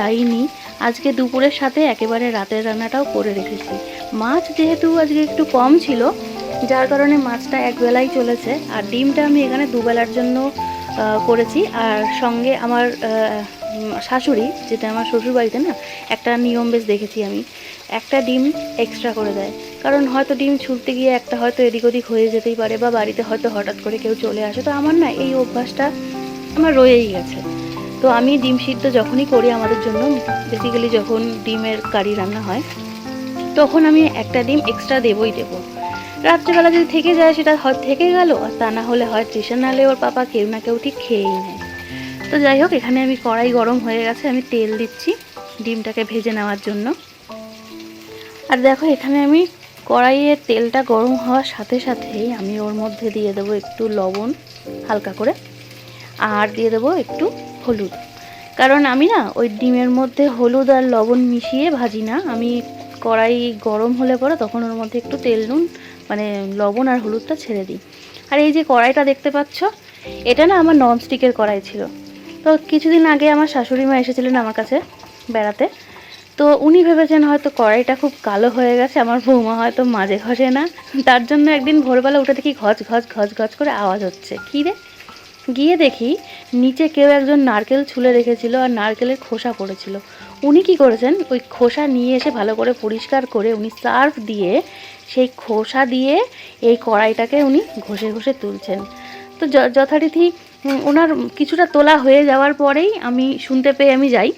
যাইনি। আজকে দুপুরের সাথে একেবারে রাতের রান্নাটাও করে রেখেছি। মাছ যেহেতু আজকে একটু কম ছিল, যার কারণে মাছটা একবেলাই চলেছে। আর ডিমটা আমি এখানে দুবেলার জন্য করেছি। আর সঙ্গে আমার শাশুড়ি, যেটা আমার শ্বশুরবাড়িতে না, একটা নিয়ম বেশ দেখেছি আমি, একটা ডিম এক্সট্রা করে দেয়। কারণ হয়তো ডিম ছুলতে গিয়ে একটা হয়তো এদিক ওদিক হয়ে যেতেই পারে, বা বাড়িতে হয়তো হঠাৎ করে কেউ চলে আসে। তো আমার না এই অভ্যাসটা আমার রয়েই গেছে। তো আমি ডিম সিদ্ধ যখনই করি আমাদের জন্য, বেসিক্যালি যখন ডিমের কারি রান্না হয়, তখন আমি একটা ডিম এক্সট্রা দেবই দেবো। রাত্রেবেলা যদি থেকে যায় সেটা হয় থেকে গেল, আর তা না হলে হয় তৃষা, নাহলে ওর পাপা, কেউ না কেউ ঠিক খেয়েই নেয়। তো যাই হোক, এখানে আমি কড়াই গরম হয়ে গেছে, আমি তেল দিচ্ছি ডিমটাকে ভেজে নেওয়ার জন্য। আর দেখো, এখানে আমি কড়াইয়ের তেলটা গরম হওয়ার সাথে সাথেই আমি ওর মধ্যে দিয়ে দেবো একটু লবণ হালকা করে, আর দিয়ে দেবো একটু হলুদ। কারণ আমি না ওই ডিমের মধ্যে হলুদ আর লবণ মিশিয়ে ভাজি না, আমি কড়াই গরম হলে পরে তখন ওর মধ্যে একটু তেল, নুন, মানে লবণ আর হলুদটা ছেড়ে দিই। আর এই যে কড়াইটা দেখতে পাচ্ছ, এটা না আমার ননস্টিকের কড়াই ছিল। তো কিছুদিন আগে আমার শাশুড়ি মা এসেছিলেন আমার কাছে বেড়াতে। তো উনি ভেবেছেন হয়তো কড়াইটা খুব কালো হয়ে গেছে, আমার বৌমা হয়তো মাজে ঘষে না। তার জন্য একদিন ভোরবেলা উঠে দেখি ঘচ ঘচ ঘচ ঘচ করে আওয়াজ হচ্ছে। কী রে? গিয়ে দেখি নিচে কেউ একজন নারকেল ছুলে রেখেছিল, আর নারকেলের খোসা পড়েছিল। উনি কি করেছেন, ওই খোসা নিয়ে এসে ভালো করে পরিষ্কার করে উনি সার্ফ দিয়ে সেই খোসা দিয়ে এই কড়াইটাকে উনি ঘষে ঘষে তুলছেন। তো যথারীতি ওনার কিছুটা তোলা হয়ে যাওয়ার পরেই আমি শুনতে পেয়ে আমি যাই,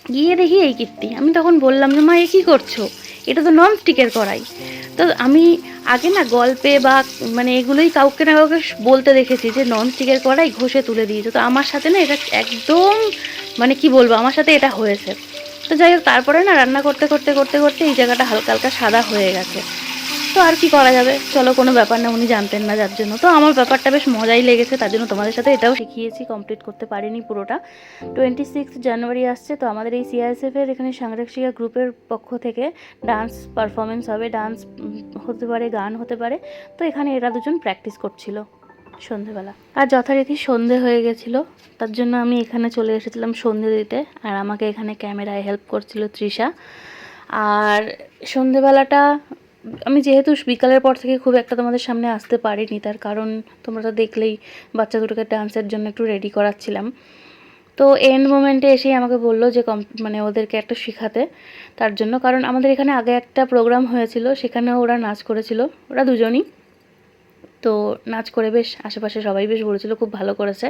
গিয়ে দেখি এই কীর্তি। আমি তখন বললাম যে, মা এ কী করছো? এটা তো নন স্টিকের কড়াই। তো আমি আগে না গল্পে বা মানে এগুলোই কাউকে না কাউকে বলতে দেখেছি যে নন স্টিকের কড়াই ঘষে তুলে দিয়েছে। তো আমার সাথে না এটা একদম, মানে কি বলবো, আমার সাথে এটা হয়েছে। তো যাই হোক, তারপরে না রান্না করতে করতে করতে করতে এই জায়গাটা হালকা হালকা সাদা হয়ে গেছে। তো আর কি করা যাবে, চলো, কোনো ব্যাপার না, উনি জানতেন না যার জন্য। তো আমার ব্যাপারটা বেশ মজাই লেগেছে, তার জন্য তোমাদের সাথে এটাও শিখিয়েছি। কমপ্লিট করতে পারিনি পুরোটা। 26 জানুয়ারি আসছে, তো আমাদের এই সিআইএসএফের এখানে সাংরক্ষিকা গ্রুপের পক্ষ থেকে ডান্স পারফরমেন্স হবে। ডান্স হতে পারে, গান হতে পারে। তো এখানে এরা দুজন প্র্যাকটিস করছিল সন্ধেবেলা। আর যথারীতি সন্ধে হয়ে গেছিল, তার জন্য আমি এখানে চলে এসেছিলাম সন্ধে দিতে। আর আমাকে এখানে ক্যামেরায় হেল্প করছিল তৃষা। আর সন্ধেবেলাটা আমি যেহেতু বিকালের পর থেকে খুব একটা তোমাদের সামনে আসতে পারিনি, তার কারণ তোমরা তো দেখলেই বাচ্চা দুটোকে ডান্সের জন্য একটু রেডি করাচ্ছিলাম। তো এন্ড মোমেন্টে এসেই আমাকে বললো যে মানে ওদেরকে একটা শেখাতে, তার জন্য। কারণ আমাদের এখানে আগে একটা প্রোগ্রাম হয়েছিল, সেখানেও ওরা নাচ করেছিল, ওরা দুজনই। তো নাচ করে বেশ আশেপাশে সবাই বেশ বলেছিল খুব ভালো করেছে।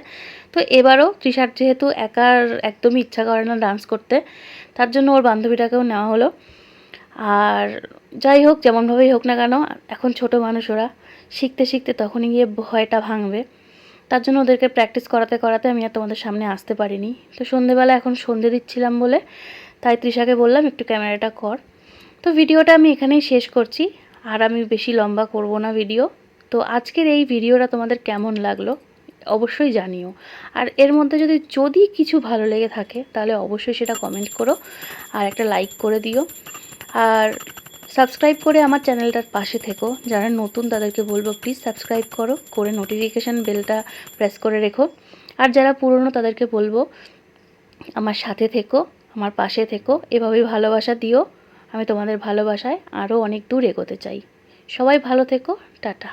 তো এবারও তৃষার যেহেতু একার একদমই ইচ্ছা করে না ডান্স করতে, তার জন্য ওর বান্ধবীটাকেও নেওয়া হলো। আর যাই হোক, যেমনভাবেই হোক না কেন, এখন ছোট মানুষ, ওরা শিখতে শিখতে তখনই গিয়ে ভয়টা ভাঙবে। তার জন্য ওদেরকে প্র্যাকটিস করাতে করাতে আমি আর তোমাদের সামনে আসতে পারিনি। তো সন্ধেবেলা এখন সন্ধে দিচ্ছিলাম বলে তাই তৃষাকে বললাম একটু ক্যামেরাটা কর। তো ভিডিওটা আমি এখানেই শেষ করছি, আর আমি বেশি লম্বা করব না ভিডিও। তো আজকের এই ভিডিওটা তোমাদের কেমন লাগলো অবশ্যই জানিও। আর এর মধ্যে যদি কিছু ভালো লেগে থাকে তাহলে অবশ্যই সেটা কমেন্ট করো, আর একটা লাইক করে দিও। আর সাবস্ক্রাইব করে আমার চ্যানেলটার পাশে থেকো। যারা নতুন তাদেরকে বলবো প্লিজ সাবস্ক্রাইব করো, করে নোটিফিকেশান বেলটা প্রেস করে রেখো। আর যারা পুরনো তাদেরকে বলবো আমার সাথে থেকো, আমার পাশে থেকো, এভাবেই ভালোবাসা দিও। আমি তোমাদের ভালোবাসায় আরও অনেক দূর এগোতে চাই। সবাই ভালো থেকো, টাটা।